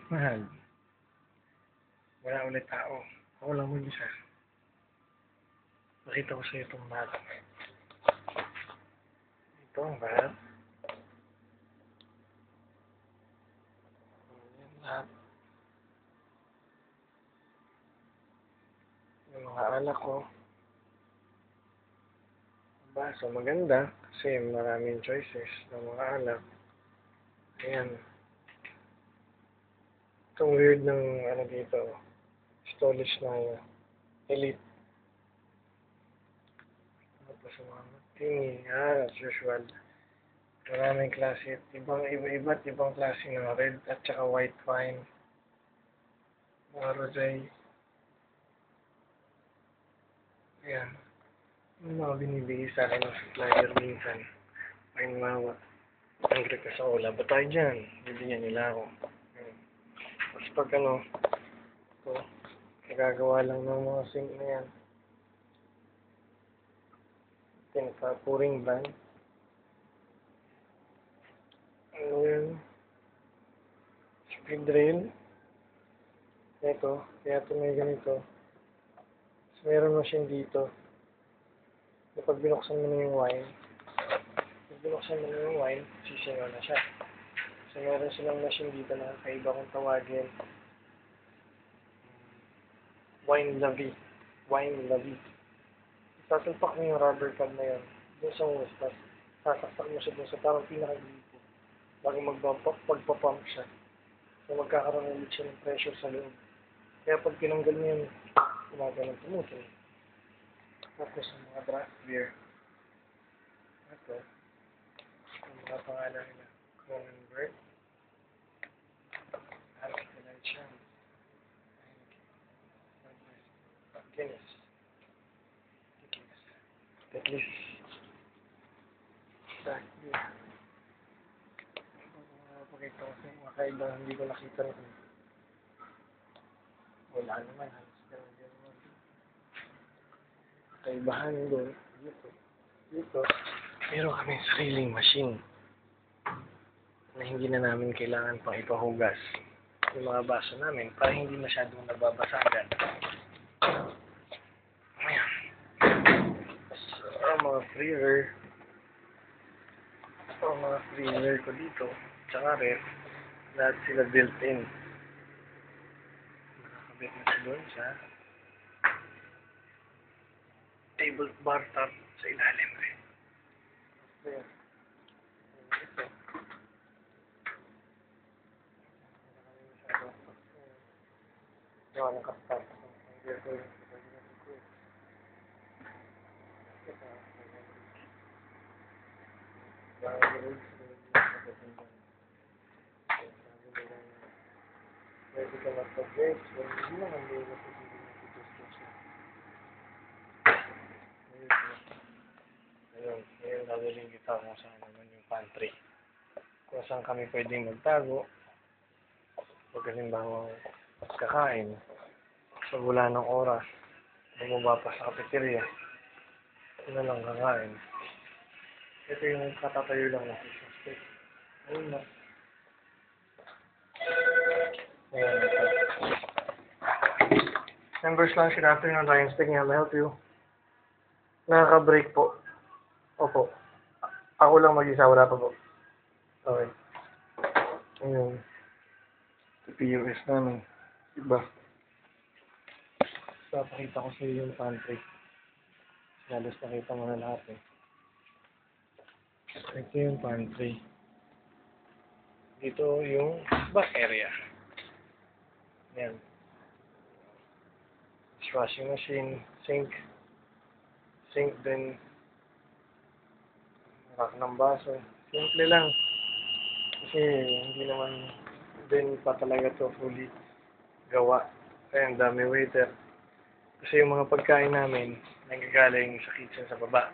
Mahal. Wala ulit tao. Ako lang mag-isa. Nakita ko sa'yo itong map. Ito ang map. Yan lahat. Yung mga alak ko. Baso maganda kasi maraming choices ng mga alak. Ayan. Itong weird ng ano dito. Stolish na elite. Tapos mga martini. As usual. Maraming klase. Iba't ibang klase ng red at saka white wine. Mga rosé. Ayan. Yung mga binibigay sa akin ng supplier minsan. Ay mawa. Angry ka sa ula. Ba't tayo dyan? Bibigyan nila ako. Ayan. Tapos pag ito, nagagawa lang ng mga sink na yan. Pinaka-pouring brand. Ano yun? Speed rail. Ito, kaya ito may ganito. So, meron machine dito. Kapag binuksan mo na yung wine, sisingaw na siya. So, meron silang machine dito na kaiba kong tawagin. Wine Lavi. Sasalpak mo yung rubber pad na yun. Doon sa hose, sasaksak mo siya doon sa parang pinaka-gripo. Bago magpapump siya. So, magkakaroon ulit siya ng pressure sa loob. Kaya pag tinanggal mo yun, gumagano'n tumutin. Tapos ang mga draft beer. Ito. Ang mga pangalan nila. Kronenberg. Appellation. Guinness. Guinness. Draft beer. Pakita ko sa mga kaibang hindi ko nakita rin. Wala naman. Halos ganun din naman. Kaibahan doon. Dito. Meron kami sariling machine na hindi na namin kailangan pang ipahugas yung mga baso namin para hindi masyadong nababasagan. Ayan. Ang mga freezer ko dito, tsaka ref, lahat sila built-in. Nakakabit na siya doon sa table bar top sa ilalim rin. Ayan. Ito. Gawa ng kapal. Pwede ka mag-suggest. Hindi naman hindi na suggestion. Ngayon dadaling kita kung saan naman yung pantry. Kung saan kami pwedeng magtago. Pag halimbawa kakain. Sa wala ng oras. Bumaba pa sa cafeteria. Ito na lang kakain. Ito yung katatayo lang ng fishing stick. Ayun na. Ayan. Members lang, good afternoon. Ryan speaking. I'll help you. Nakaka-break po. Opo. Ako lang mag-isa. Wala pa po. Okay. Ayun. Ito POS namin. Iba. Papakita ko sa iyo yung pantry. Halos nakita mo na lahat eh. Ito yung pantry. Dito yung back area. Yan. Washing machine, sink din. Rack ng baso. Simple lang. Kasi hindi naman din pa talaga to fully gawa. Kaya ang dami waiter. Kasi yung mga pagkain namin, nagagaling sa kitchen sa baba.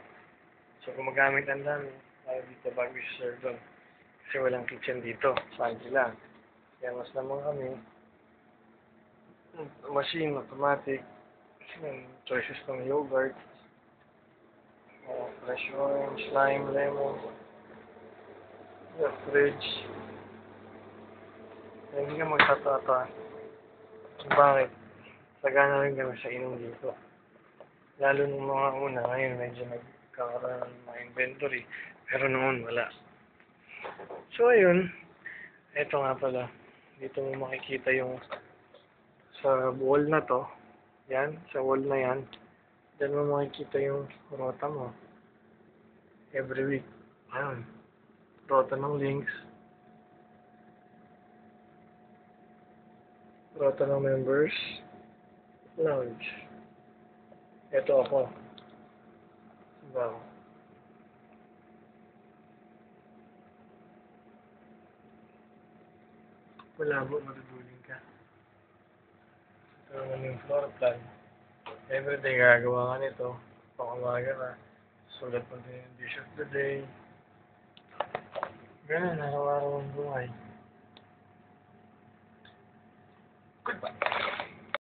So kung magamit ang dami, tayo dito bago i-serve doon. Kasi walang kitchen dito. Pantry lang. Kaya mas naman kami. Machine, automatic. Choices ng yogurt. Fresh orange, lime, lemon. The fridge. Hindi ka magtatawa. Bakit? Sagana rin kami sa inom dito. Lalo nung mga una, ngayon medyo nagkakaroon ng mga inventory. Pero noon wala. So ayun, eto nga pala. Dito mo makikita yung sa wall na to. Yan, sa wall na yan. Diyan mo makikita yung rota mo. Every week. Ayun. Rota ng links. Rota ng members. Lounge. Ito ako. Wow. Malabo, maduduling ka. Ito naman yung floor plan. Everyday gagawa ka nito. Pang-umaga ka. Sulat mo din yung dish of the day. Ganun, araw-araw ang buhay. Goodbye.